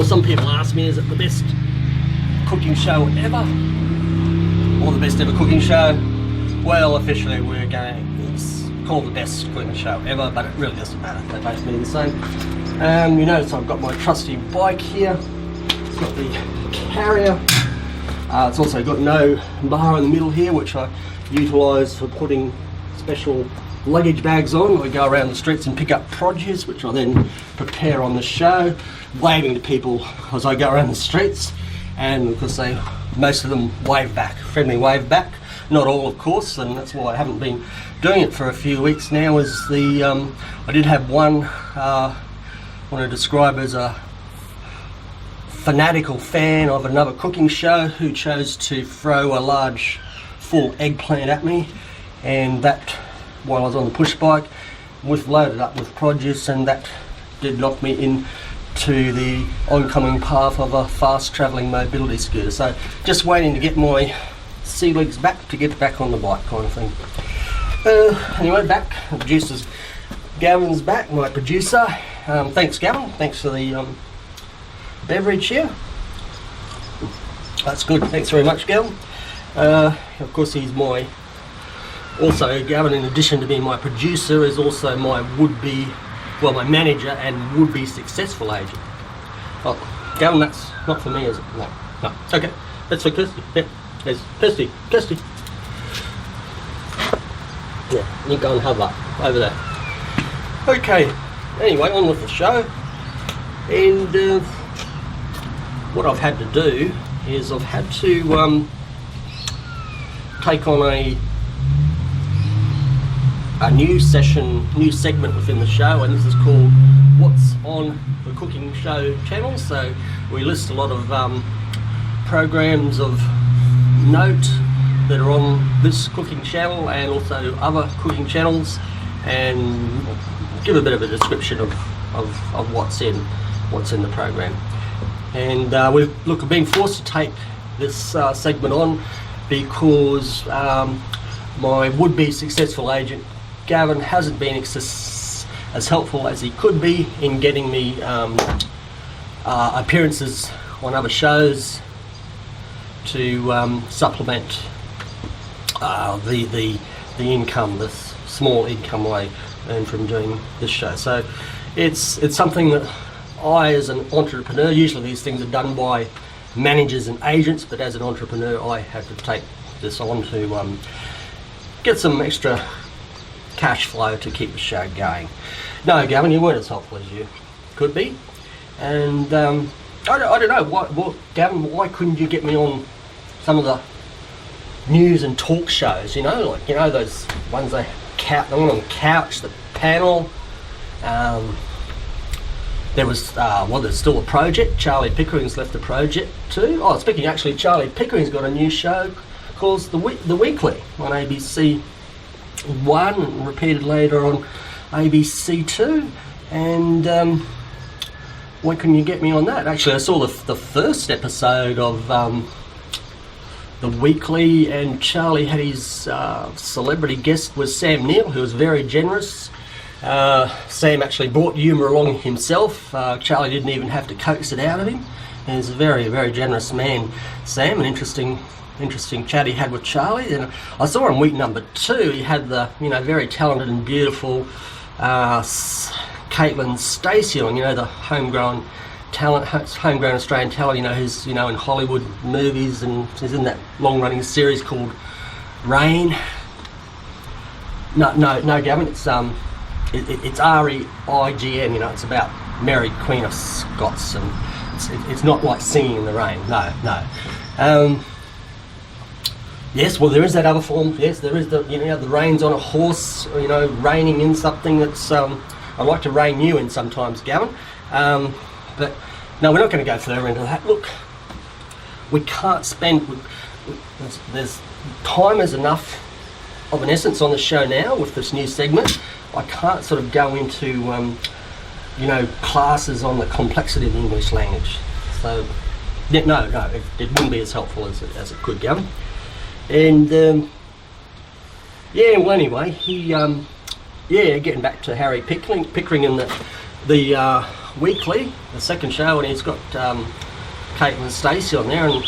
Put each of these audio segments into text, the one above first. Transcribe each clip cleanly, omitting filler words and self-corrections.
Well, some people ask me, is it the best cooking show ever? Or the best ever cooking show? Well, officially it's called the best cooking show ever, but it really doesn't matter. They both mean the same. You notice I've got my trusty bike here. It's got the carrier. It's also got no bar in the middle here, which I utilise for putting special luggage bags on. I go around the streets and pick up produce, which I then prepare on the show, waving to people as I go around the streets, and of course most of them wave back, friendly wave back. Not all, of course, and that's why I haven't been doing it for a few weeks now. I did have one I want to describe as a fanatical fan of another cooking show who chose to throw a large full eggplant at me, and that, while I was on the push bike, was loaded up with produce, and that did knock me into the oncoming path of a fast travelling mobility scooter. So just waiting to get my sea legs back to get back on the bike, kind of thing. Anyway, back. The producer's Gavin's back, my producer. Thanks, Gavin. Thanks for the beverage here. That's good. Thanks very much, Gavin. Of course, he's my... Also, Gavin, in addition to being my producer, is also my would-be, well, my manager and would-be successful agent. Oh, Gavin, that's not for me, is it? No. Okay, that's for Kirsty. Yeah, there's Kirsty. Yeah, you go and have that over there. Okay, anyway, on with the show. And what I've had to do is I've had to take on a new segment within the show, and this is called What's on the Cooking Show channel. So we list a lot of programs of note that are on this cooking channel and also other cooking channels, and give a bit of a description of what's in the program. And we've been forced to take this segment on because my would-be successful agent Gavin hasn't been as helpful as he could be in getting me appearances on other shows to supplement the income, the small income I earn from doing this show. So it's something that I, as an entrepreneur, usually these things are done by managers and agents, but as an entrepreneur I had to take this on to get some extra cash flow to keep the show going. No, Gavin, you weren't as helpful as you could be, and I don't know, what, Gavin, why couldn't you get me on some of the news and talk shows, those ones the one on the couch, the panel, there was, there's still a project. Charlie Pickering's left the project too. Oh, speaking actually, Charlie Pickering's got a new show called The Weekly on ABC 1 and repeated later on ABC 2. And why couldn't you get me on that? Actually, I saw the first episode of The Weekly, and Charlie had his celebrity guest was Sam Neill, who was very generous. Sam actually brought humour along himself. Charlie didn't even have to coax it out of him. And he's a very, very generous man, Sam. An interesting chat he had with Charlie. And I saw in week number 2 he had the very talented and beautiful Caitlin Stacey on, the homegrown talent, homegrown Australian talent, who's in Hollywood movies, and she's in that long-running series called Rain. No, Gavin, it's REIGN. It's about Mary Queen of Scots, and it's not like Singing in the Rain. No. Yes, well, there is that other form. Yes, there is the rain's on a horse, raining in something that's I like to rein you in sometimes, Gavin. But no, we're not going to go further into that. Look, we can't spend. There's time is enough of an essence on the show now with this new segment. I can't sort of go into classes on the complexity of the English language. So no, it wouldn't be as helpful as it could, Gavin. And well, anyway, he getting back to Harry Pickering and the weekly, the second show, and he's got Kate and Stacey on there, and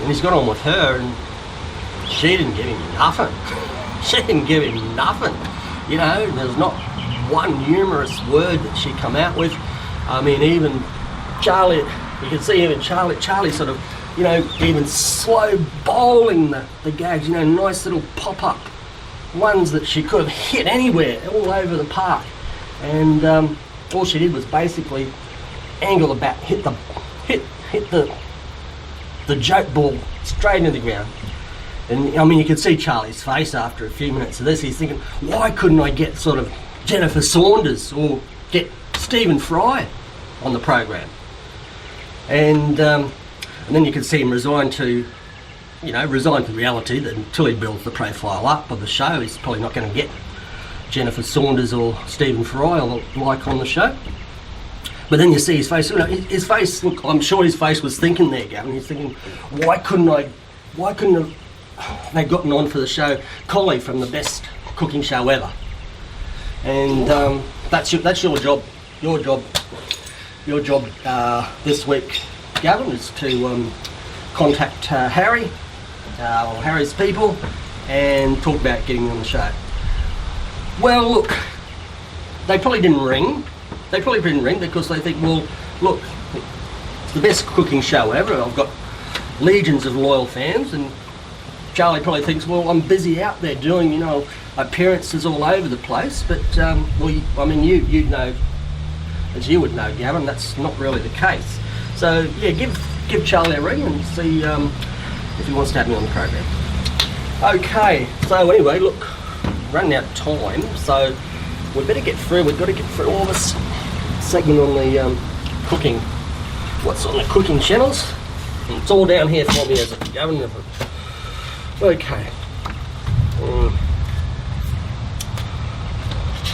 he's got on with her, and she didn't give him nothing. She didn't give him nothing. You know, there's not one humorous word that she come out with. I mean, even Charlie, you can see even Charlie sort of, you know, even slow bowling the gags, you know, nice little pop-up ones that she could have hit anywhere, all over the park. And all she did was basically angle the bat, hit the joke ball straight into the ground. And I mean, you could see Charlie's face after a few minutes of this. He's thinking, why couldn't I get sort of Jennifer Saunders or get Stephen Fry on the program? And then you could see him resign to reality that until he builds the profile up of the show, he's probably not going to get Jennifer Saunders or Stephen Fry or like on the show. But then you see his face. You know, his face. Look, I'm sure his face was thinking there, Gavin. He's thinking, why couldn't they gotten on for the show Collie from the best cooking show ever? And that's your job. Your job this week, Gavin, is to contact Harry or Harry's people and talk about getting on the show. Well, look, they probably didn't ring. They probably didn't ring because they think, well, look, it's the best cooking show ever. I've got legions of loyal fans, and Charlie probably thinks, well, I'm busy out there doing, you know, appearances all over the place. But well, I mean, you know, as you would know, Gavin, that's not really the case. So yeah, give Charlie a ring and see if he wants to have me on the program. Okay, so anyway, look, running out of time, so we better get through. We've got to get through all this segment on the cooking. What's on the cooking channels? And it's all down here for me as a Gavin. Okay.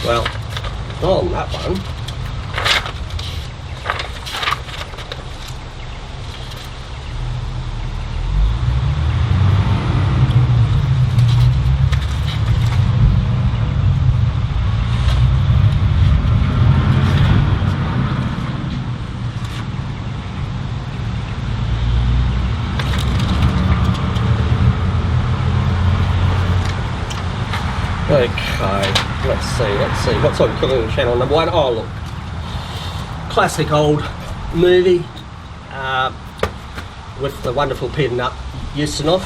Well, on that one. Okay, let's see, what's on cooking channel number one? Oh look, classic old movie with the wonderful Peter Nut Ustinov,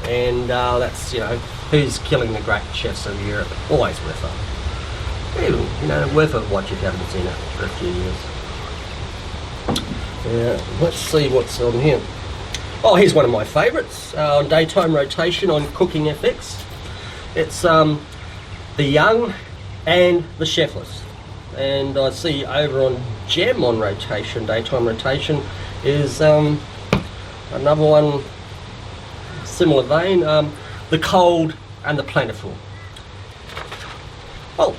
and that's, you know, Who's Killing the Great Chefs of Europe. Always worth it. Even, you know, worth a watch if you haven't seen it for a few years. Yeah, let's see what's on here. Oh, here's one of my favourites on daytime rotation on Cooking FX. It's The Young and the Chefless, and I see over on Gem on rotation, daytime rotation, is another one similar vein, The Cold and the Plentiful. Oh,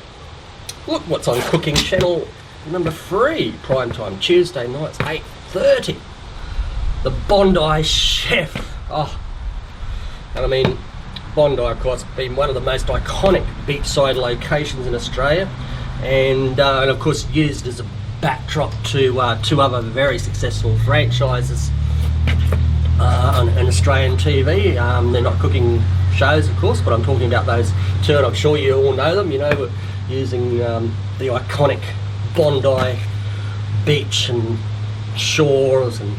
look what's on cooking channel number 3, prime time, Tuesday nights, 8:30. The Bondi Chef. Oh, and I mean, Bondi, of course, been one of the most iconic beachside locations in Australia, and of course used as a backdrop to two other very successful franchises on Australian TV. They're not cooking shows, of course, but I'm talking about those two, and I'm sure you all know them. You know, using the iconic Bondi beach and shores, and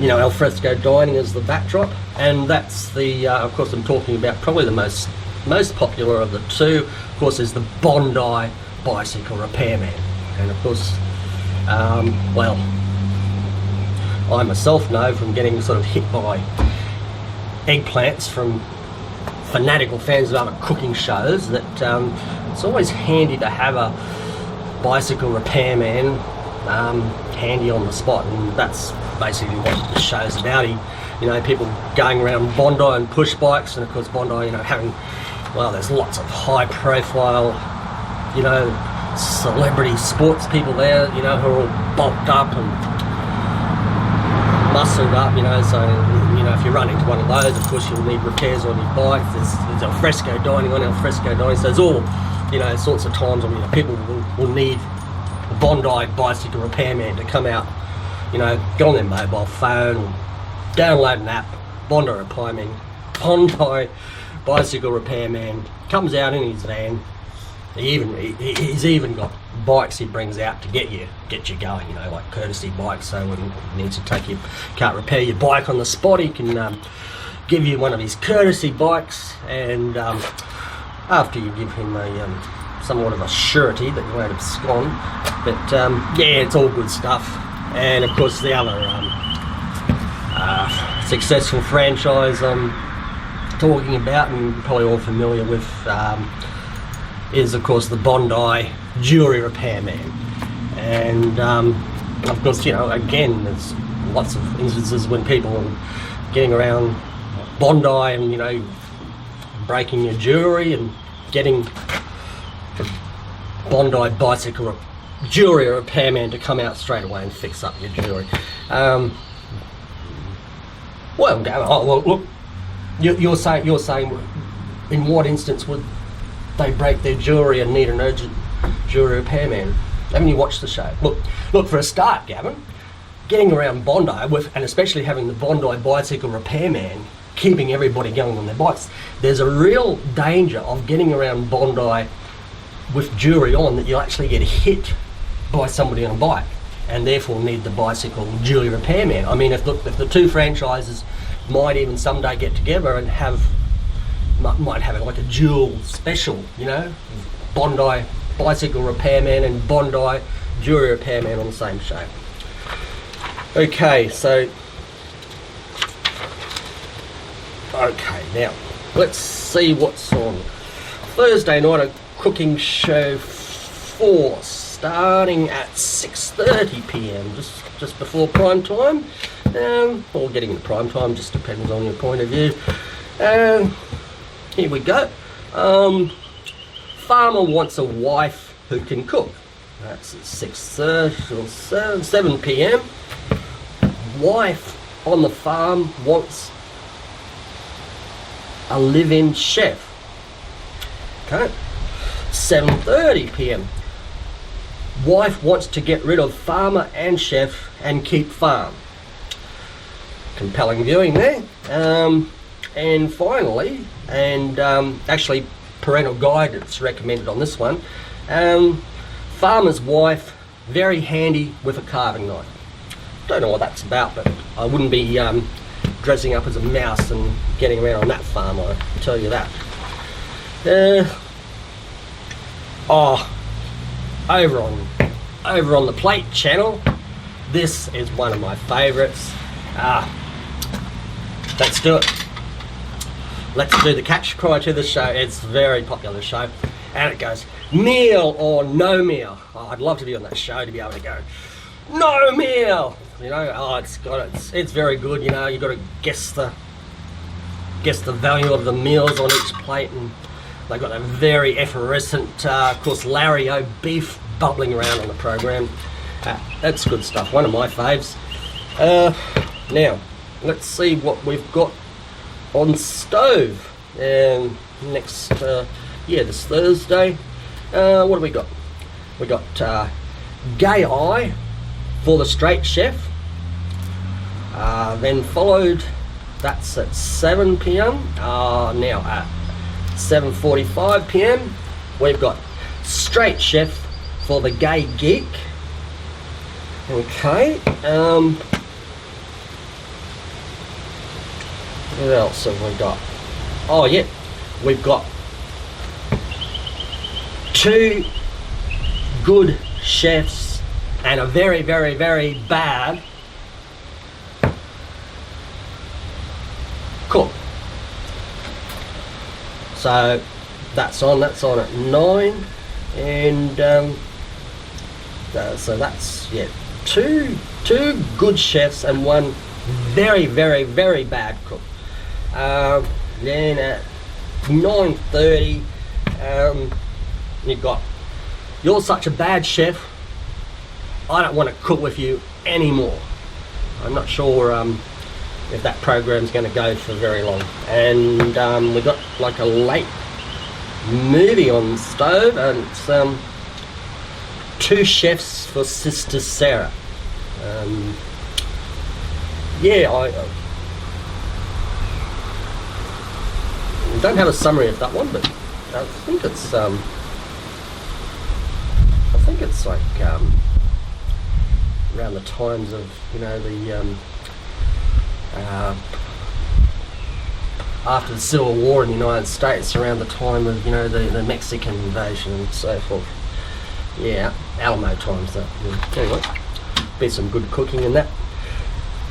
you know, alfresco dining as the backdrop. And that's the of course I'm talking about probably the most popular of the two, of course, is the Bondi Bicycle Repairman. And of course, well, I myself know from getting sort of hit by eggplants from fanatical fans of other cooking shows that it's always handy to have a bicycle repairman handy on the spot, and that's basically what the show's about. You know, people going around Bondi and push bikes, and of course Bondi, you know, having, well, there's lots of high profile, you know, celebrity sports people there, you know, who are all bulked up and muscled up, you know, so, you know, if you run into one of those, of course you'll need repairs on your bike. There's alfresco dining on alfresco dining, so there's all, you know, sorts of times when, you know, people will will need a Bondi bicycle repairman to come out, you know, get on their mobile phone, download an app, Bondi Bondi bicycle repairman comes out in his van. He's even got bikes he brings out to get you going, you know, like courtesy bikes. So when he needs to can't repair your bike on the spot, he can give you one of his courtesy bikes, and after you give him a somewhat of a surety that you won't abscond. But yeah, it's all good stuff. And of course the other successful franchise I'm talking about, and you're probably all familiar with, is of course the Bondi jewellery repairman. And of course, you know, again, there's lots of instances when people are getting around Bondi and, you know, breaking your jewellery and getting the Bondi bicycle jewellery repairman to come out straight away and fix up your jewellery. Well, look, you're saying in what instance would they break their jewellery and need an urgent jewellery repairman? Haven't you watched the show? Look, for a start, Gavin, getting around Bondi and especially having the Bondi bicycle repairman keeping everybody going on their bikes, there's a real danger of getting around Bondi with jewellery on that you'll actually get hit by somebody on a bike and therefore need the bicycle jewellery repairman. I mean, if the two franchises might even someday get together and might have like a dual special, you know, Bondi bicycle repairman and Bondi jewellery repairman on the same show. Okay, now let's see what's on Thursday night. A cooking show 4 starting at 6:30 p.m. just before prime time, or getting into prime time, just depends on your point of view. Here we go. Farmer wants a wife who can cook. That's at 6:30 or 7 p.m. Wife on the farm wants a live-in chef. Okay. 7:30 p.m. Wife wants to get rid of farmer and chef and keep farm. Compelling viewing there. And finally, actually parental guidance recommended on this one. Farmer's wife, very handy with a carving knife. Don't know what that's about, but I wouldn't be dressing up as a mouse and getting around on that farm, I tell you that. Over on the Plate channel, this is one of my favourites. Let's do it. Let's do the catch cry to the show. It's a very popular show, and it goes meal or no meal. I'd love to be on that show to be able to go no meal. You know, it's very good. You know, you've got to guess the value of the meals on each plate, and they've got a very effervescent, of course, Larry O beef bubbling around on the program. That's good stuff. One of my faves. Now, let's see what we've got on stove. This Thursday. What do we got? We got Gay Eye for the Straight Chef. Then followed, that's at 7 p.m. Now at 7:45 p.m. we've got Straight Chef for the Gay Geek. Okay. What else have we got? Oh yeah, we've got 2 good chefs and a very, very, very bad cook. So that's on at 9, and so that's, yeah, two good chefs and one very, very, very bad cook. Then at 9:30, you've got, you're such a bad chef, I don't want to cook with you anymore. I'm not sure if that program's going to go for very long. And we've got like a late movie on the stove, and it's 2 chefs for Sister Sarah. Yeah, I don't have a summary of that one, but I think it's like around the times of, you know, the after the Civil War in the United States, around the time of, you know, the Mexican invasion and so forth. Yeah, Alamo times that. Yeah. Anyway, be some good cooking in that.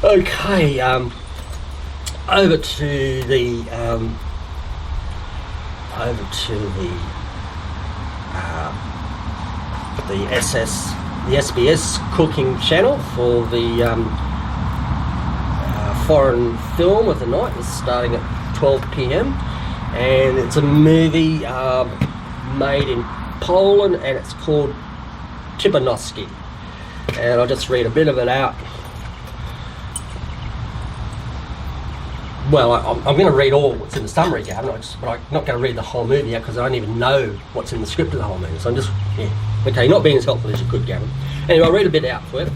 Okay, over to the SBS cooking channel for the foreign film of the night. It's starting at 12 p.m. and it's a movie made in Poland, and it's called Typanoski. And I'll just read a bit of it out. Well, I'm going to read all what's in the summary, Gavin, but I'm not going to read the whole movie out because I don't even know what's in the script of the whole movie. So I'm just, yeah. Okay, not being as helpful as you could, Gavin. Anyway, I'll read a bit out for you.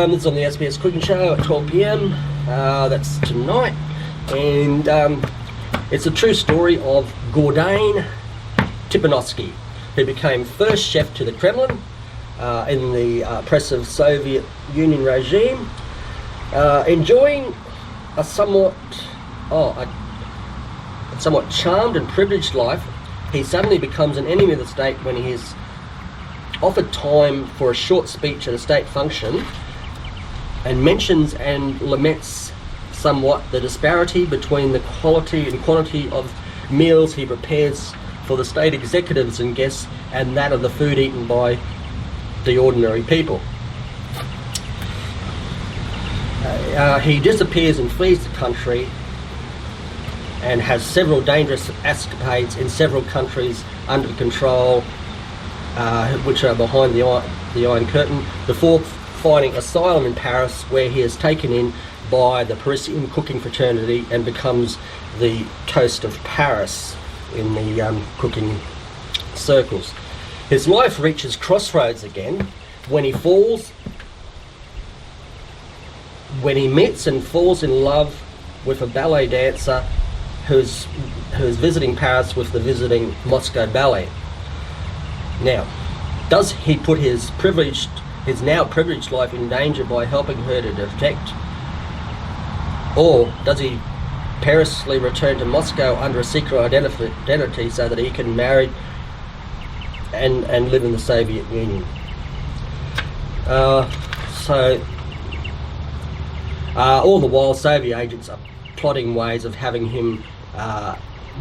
This is on the SBS Cooking Show at 12 p.m. That's tonight. And it's a true story of Gordane Typanoski, who became first chef to the Kremlin in the oppressive Soviet Union regime, enjoying a somewhat charmed and privileged life. He suddenly becomes an enemy of the state when he is offered time for a short speech at a state function, and mentions and laments somewhat the disparity between the quality and quantity of meals he prepares for the state executives and guests and that of the food eaten by the ordinary people. He disappears and flees the country and has several dangerous escapades in several countries under control, which are behind the Iron Curtain, before finding asylum in Paris, where he is taken in by the Parisian cooking fraternity and becomes the toast of Paris in the cooking circles. His life reaches crossroads again when he meets and falls in love with a ballet dancer who's visiting Paris with the visiting Moscow Ballet. Now, does he put his now privileged life in danger by helping her to defect, or does he perilously return to Moscow under a secret identity so that he can marry and live in the Soviet Union? All the while, Soviet agents are plotting ways of having him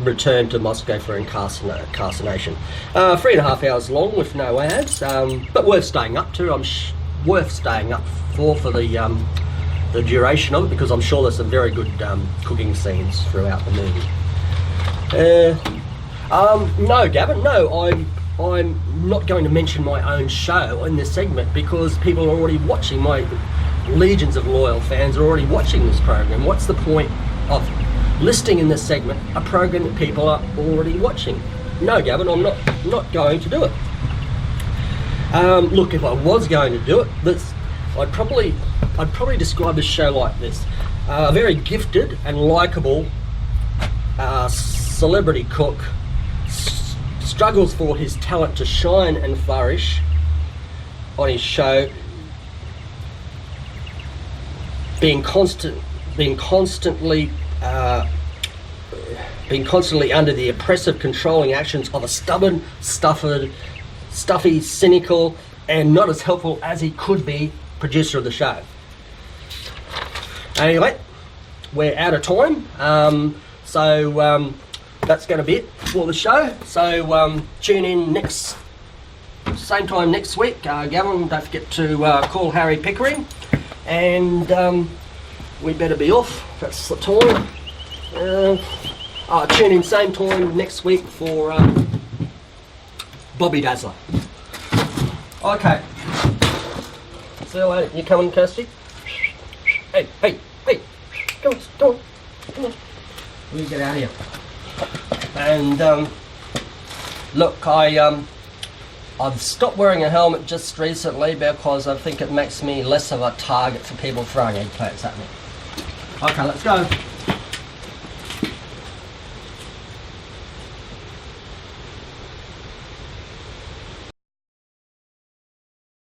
return to Moscow for incarceration. 3.5 hours long with no ads, but worth staying up to. Worth staying up for the duration of it, because I'm sure there's some very good cooking scenes throughout the movie. No, Gavin, no, I'm not going to mention my own show in this segment because people are already watching. My legions of loyal fans are already watching this program. What's the point of listing in this segment a program that people are already watching? No, Gavin, I'm not going to do it. Look, if I was going to do it, I'd probably describe this show like this: a very gifted and likeable celebrity cook struggles for his talent to shine and flourish on his show, being constantly under the oppressive, controlling actions of a stubborn, stuffy, cynical, and not as helpful as he could be producer of the show. Anyway, we're out of time, so that's going to be it for the show. So tune in same time next week. Gavin, don't forget to call Harry Pickering, and we better be off. That's the time. Tune in same time next week for Bobby Dazzler. Okay. See you later. You coming, Kirsty? Hey. Come on. We get out of here. And look, I've stopped wearing a helmet just recently because I think it makes me less of a target for people throwing eggplants at me. Okay, let's go.